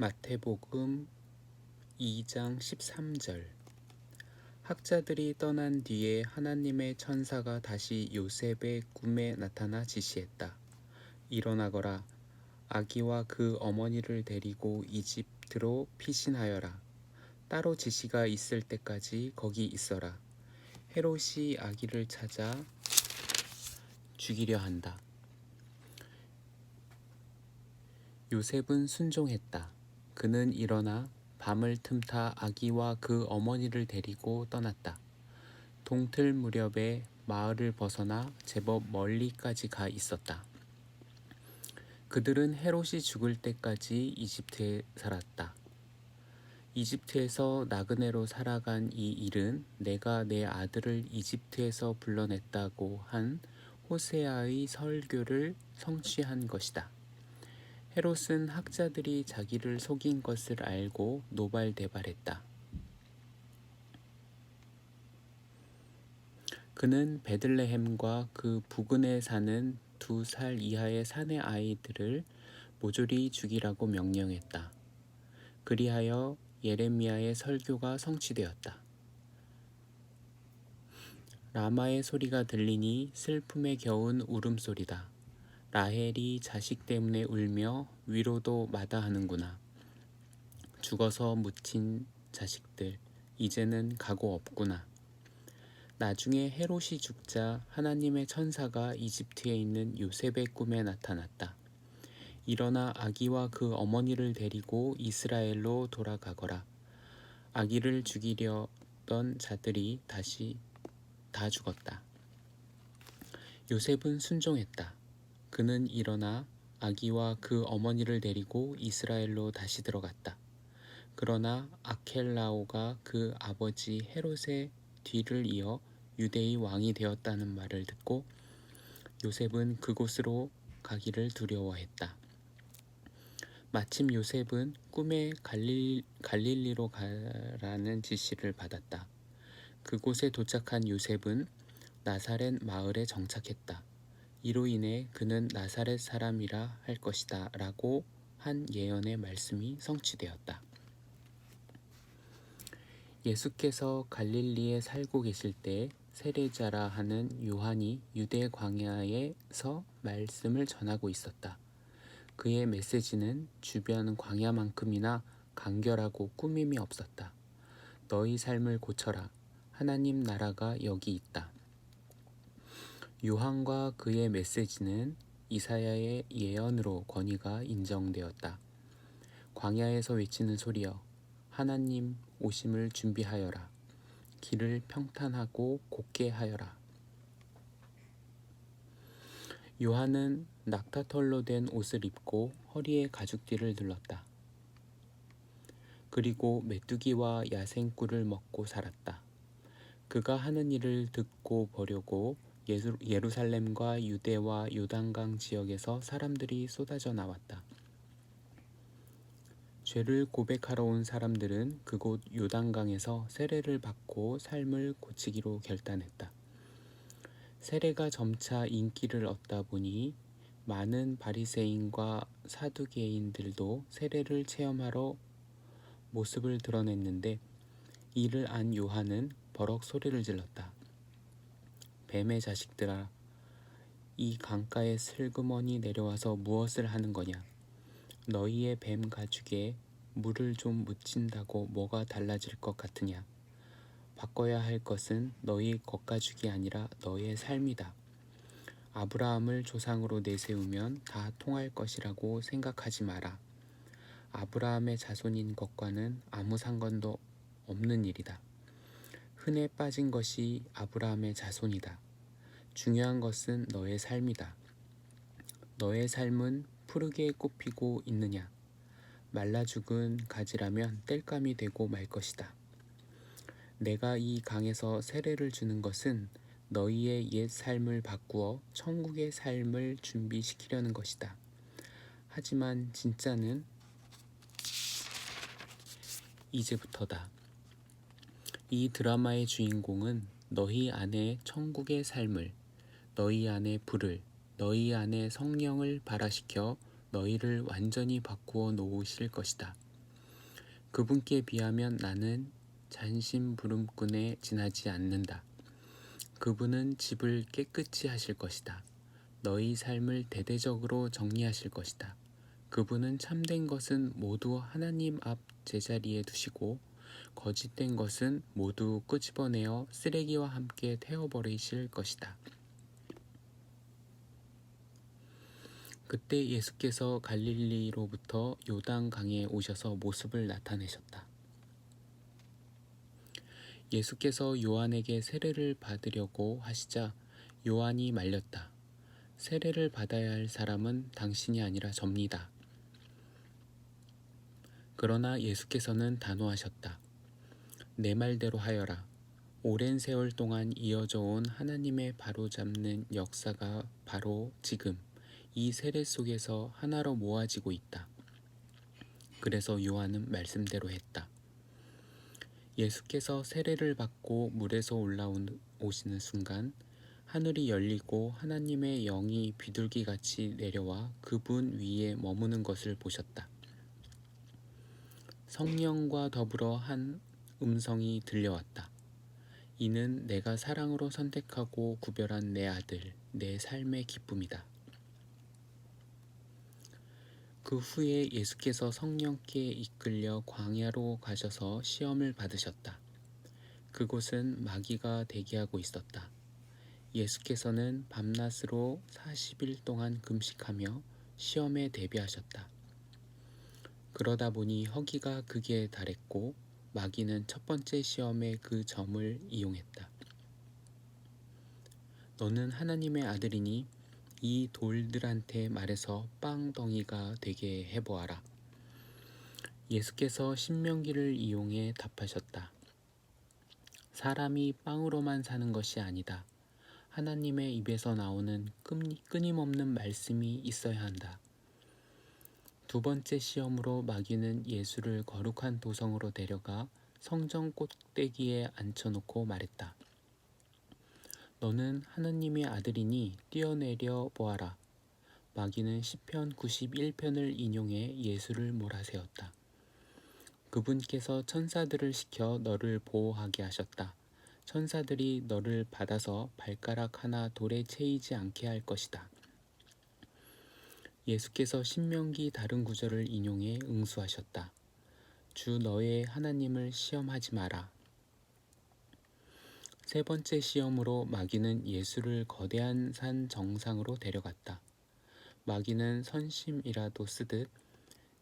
마태복음 2장 13절. 학자들이 떠난 뒤에 하나님의 천사가 다시 요셉의 꿈에 나타나 지시했다. 일어나거라. 아기와 그 어머니를 데리고 이집트로 피신하여라. 따로 지시가 있을 때까지 거기 있어라. 헤롯이 아기를 찾아 죽이려 한다. 요셉은 순종했다. 그는 일어나 밤을 틈타 아기와 그 어머니를 데리고 떠났다. 동틀 무렵에 마을을 벗어나 제법 멀리까지 가 있었다. 그들은 헤롯이 죽을 때까지 이집트에 살았다. 이집트에서 나그네로 살아간 이 일은 내가 내 아들을 이집트에서 불러냈다고 한 호세아의 설교를 성취한 것이다. 헤롯은 학자들이 자기를 속인 것을 알고 노발대발했다. 그는 베들레헴과 그 부근에 사는 2살 이하의 사내 아이들을 모조리 죽이라고 명령했다. 그리하여 예레미야의 설교가 성취되었다. 라마의 소리가 들리니 슬픔에 겨운 울음소리다. 라헬이 자식 때문에 울며 위로도 마다하는구나. 죽어서 묻힌 자식들, 이제는 각오 없구나. 나중에 헤롯이 죽자 하나님의 천사가 이집트에 있는 요셉의 꿈에 나타났다. 일어나 아기와 그 어머니를 데리고 이스라엘로 돌아가거라. 아기를 죽이려던 자들이 다시 다 죽었다. 요셉은 순종했다. 그는 일어나 아기와 그 어머니를 데리고 이스라엘로 다시 들어갔다. 그러나 아켈라오가 그 아버지 헤롯의 뒤를 이어 유대의 왕이 되었다는 말을 듣고 요셉은 그곳으로 가기를 두려워했다. 마침 요셉은 꿈에 갈릴리로 가라는 지시를 받았다. 그곳에 도착한 요셉은 나사렛 마을에 정착했다. 이로 인해 그는 나사렛 사람이라 할 것이다 라고 한 예언의 말씀이 성취되었다. 예수께서 갈릴리에 살고 계실 때 세례자라 하는 요한이 유대 광야에서 말씀을 전하고 있었다. 그의 메시지는 주변 광야만큼이나 간결하고 꾸밈이 없었다. 너희 삶을 고쳐라. 하나님 나라가 여기 있다. 요한과 그의 메시지는 이사야의 예언으로 권위가 인정되었다. 광야에서 외치는 소리여, 하나님 오심을 준비하여라. 길을 평탄하고 곱게 하여라. 요한은 낙타털로 된 옷을 입고 허리에 가죽띠를 둘렀다. 그리고 메뚜기와 야생꿀을 먹고 살았다. 그가 하는 일을 듣고 보려고 예루살렘과 유대와 요단강 지역에서 사람들이 쏟아져 나왔다. 죄를 고백하러 온 사람들은 그곳 요단강에서 세례를 받고 삶을 고치기로 결단했다. 세례가 점차 인기를 얻다 보니 많은 바리새인과 사두개인들도 세례를 체험하러 모습을 드러냈는데 이를 안 요한은 버럭 소리를 질렀다. 뱀의 자식들아, 이 강가에 슬그머니 내려와서 무엇을 하는 거냐? 너희의 뱀 가죽에 물을 좀 묻힌다고 뭐가 달라질 것 같으냐? 바꿔야 할 것은 너희 겉가죽이 아니라 너희의 삶이다. 아브라함을 조상으로 내세우면 다 통할 것이라고 생각하지 마라. 아브라함의 자손인 것과는 아무 상관도 없는 일이다. 흔해 빠진 것이 아브라함의 자손이다. 중요한 것은 너의 삶이다. 너의 삶은 푸르게 꽃피고 있느냐? 말라 죽은 가지라면 땔감이 되고 말 것이다. 내가 이 강에서 세례를 주는 것은 너희의 옛 삶을 바꾸어 천국의 삶을 준비시키려는 것이다. 하지만 진짜는 이제부터다. 이 드라마의 주인공은 너희 안에 천국의 삶을, 너희 안에 불을, 너희 안에 성령을 발화시켜 너희를 완전히 바꾸어 놓으실 것이다. 그분께 비하면 나는 잔심부름꾼에 지나지 않는다. 그분은 집을 깨끗이 하실 것이다. 너희 삶을 대대적으로 정리하실 것이다. 그분은 참된 것은 모두 하나님 앞 제자리에 두시고 거짓된 것은 모두 끄집어내어 쓰레기와 함께 태워버리실 것이다. 그때 예수께서 갈릴리로부터 요단강에 오셔서 모습을 나타내셨다. 예수께서 요한에게 세례를 받으려고 하시자 요한이 말렸다. 세례를 받아야 할 사람은 당신이 아니라 접니다. 그러나 예수께서는 단호하셨다. 내 말대로 하여라. 오랜 세월 동안 이어져 온 하나님의 바로잡는 역사가 바로 지금 이 세례 속에서 하나로 모아지고 있다. 그래서 요한은 말씀대로 했다. 예수께서 세례를 받고 물에서 올라오시는 순간 하늘이 열리고 하나님의 영이 비둘기같이 내려와 그분 위에 머무는 것을 보셨다. 성령과 더불어 한 음성이 들려왔다. 이는 내가 사랑으로 선택하고 구별한 내 아들, 내 삶의 기쁨이다. 그 후에 예수께서 성령께 이끌려 광야로 가셔서 시험을 받으셨다. 그곳은 마귀가 대기하고 있었다. 예수께서는 밤낮으로 40일 동안 금식하며 시험에 대비하셨다. 그러다 보니 허기가 극에 달했고 마귀는 첫 번째 시험의 그 점을 이용했다. 너는 하나님의 아들이니 이 돌들한테 말해서 빵덩이가 되게 해보아라. 예수께서 신명기를 이용해 답하셨다. 사람이 빵으로만 사는 것이 아니다. 하나님의 입에서 나오는 끊임없는 말씀이 있어야 한다. 두 번째 시험으로 마귀는 예수를 거룩한 도성으로 데려가 성전 꼭대기에 앉혀놓고 말했다. 너는 하나님의 아들이니 뛰어내려 보아라. 마귀는 시편 91편을 인용해 예수를 몰아세웠다. 그분께서 천사들을 시켜 너를 보호하게 하셨다. 천사들이 너를 받아서 발가락 하나 돌에 채이지 않게 할 것이다. 예수께서 신명기 다른 구절을 인용해 응수하셨다. 주 너의 하나님을 시험하지 마라. 세 번째 시험으로 마귀는 예수를 거대한 산 정상으로 데려갔다. 마귀는 선심이라도 쓰듯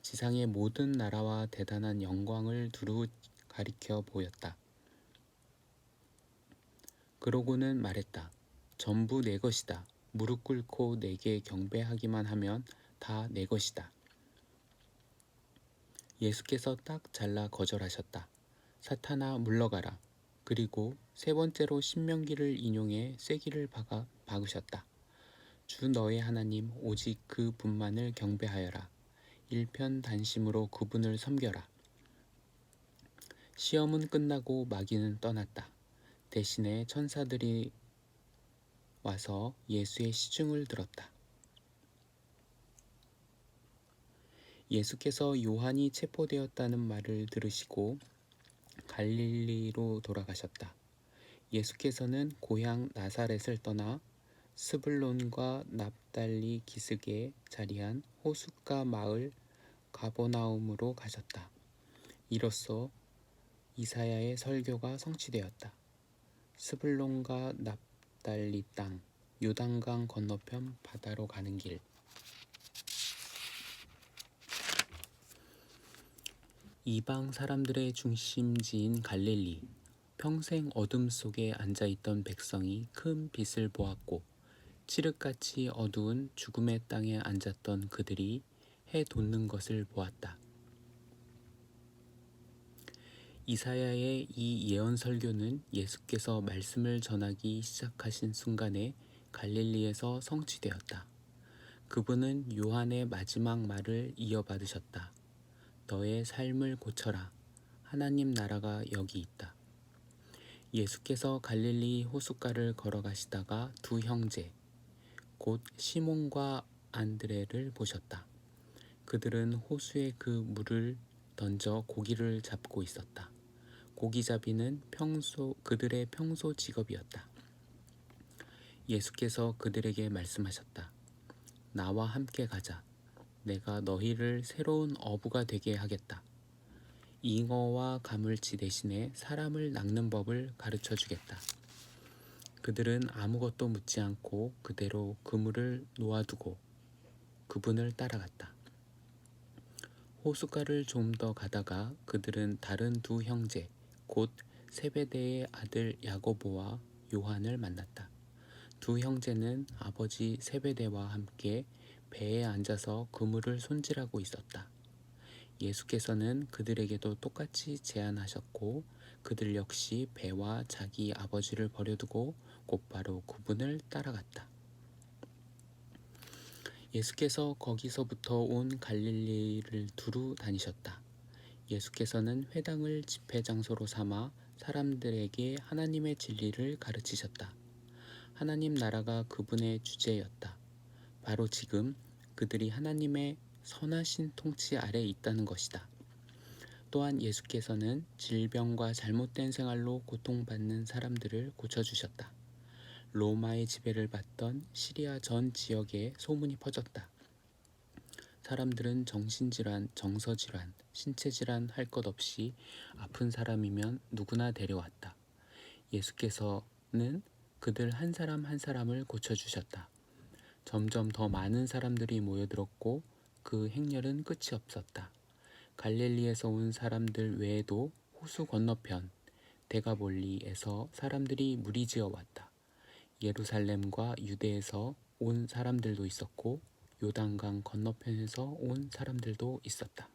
지상의 모든 나라와 대단한 영광을 두루 가리켜 보였다. 그러고는 말했다. 전부 내 것이다. 무릎 꿇고 내게 경배하기만 하면 다 내 것이다. 예수께서 딱 잘라 거절하셨다. 사탄아 물러가라. 그리고 세 번째로 신명기를 인용해 쐐기를 박으셨다. 주 너의 하나님 오직 그 분만을 경배하여라. 일편단심으로 그분을 섬겨라. 시험은 끝나고 마귀는 떠났다. 대신에 천사들이 와서 예수의 시중을 들었다. 예수께서 요한이 체포되었다는 말을 들으시고 갈릴리로 돌아가셨다. 예수께서는 고향 나사렛을 떠나 스불론과 납달리 기슭에 자리한 호숫가 마을 가버나움으로 가셨다. 이로써 이사야의 설교가 성취되었다. 스불론과 납달리 땅, 요단강 건너편 바다로 가는 길. 이방 사람들의 중심지인 갈릴리. 평생 어둠 속에 앉아있던 백성이 큰 빛을 보았고 칠흑같이 어두운 죽음의 땅에 앉았던 그들이 해 돋는 것을 보았다. 이사야의 이 예언 설교는 예수께서 말씀을 전하기 시작하신 순간에 갈릴리에서 성취되었다. 그분은 요한의 마지막 말을 이어받으셨다. 너의 삶을 고쳐라. 하나님 나라가 여기 있다. 예수께서 갈릴리 호숫가를 걸어가시다가 두 형제, 곧 시몬과 안드레를 보셨다. 그들은 호수의 그 물을 던져 고기를 잡고 있었다. 고기잡이는 그들의 평소 직업이었다. 예수께서 그들에게 말씀하셨다. 나와 함께 가자. 내가 너희를 새로운 어부가 되게 하겠다. 잉어와 가물치 대신에 사람을 낚는 법을 가르쳐 주겠다. 그들은 아무것도 묻지 않고 그대로 그물을 놓아두고 그분을 따라갔다. 호숫가를 좀 더 가다가 그들은 다른 두 형제, 곧 세베대의 아들 야고보와 요한을 만났다. 두 형제는 아버지 세베대와 함께 배에 앉아서 그물을 손질하고 있었다. 예수께서는 그들에게도 똑같이 제안하셨고 그들 역시 배와 자기 아버지를 버려두고 곧바로 그분을 따라갔다. 예수께서 거기서부터 온 갈릴리를 두루 다니셨다. 예수께서는 회당을 집회 장소로 삼아 사람들에게 하나님의 진리를 가르치셨다. 하나님 나라가 그분의 주제였다. 바로 지금 그들이 하나님의 선하신 통치 아래 있다는 것이다. 또한 예수께서는 질병과 잘못된 생활로 고통받는 사람들을 고쳐주셨다. 로마의 지배를 받던 시리아 전 지역에 소문이 퍼졌다. 사람들은 정신질환, 정서질환, 신체질환 할 것 없이 아픈 사람이면 누구나 데려왔다. 예수께서는 그들 한 사람 한 사람을 고쳐주셨다. 점점 더 많은 사람들이 모여들었고 그 행렬은 끝이 없었다. 갈릴리에서 온 사람들 외에도 호수 건너편 데가볼리에서 사람들이 무리지어 왔다. 예루살렘과 유대에서 온 사람들도 있었고 요단강 건너편에서 온 사람들도 있었다.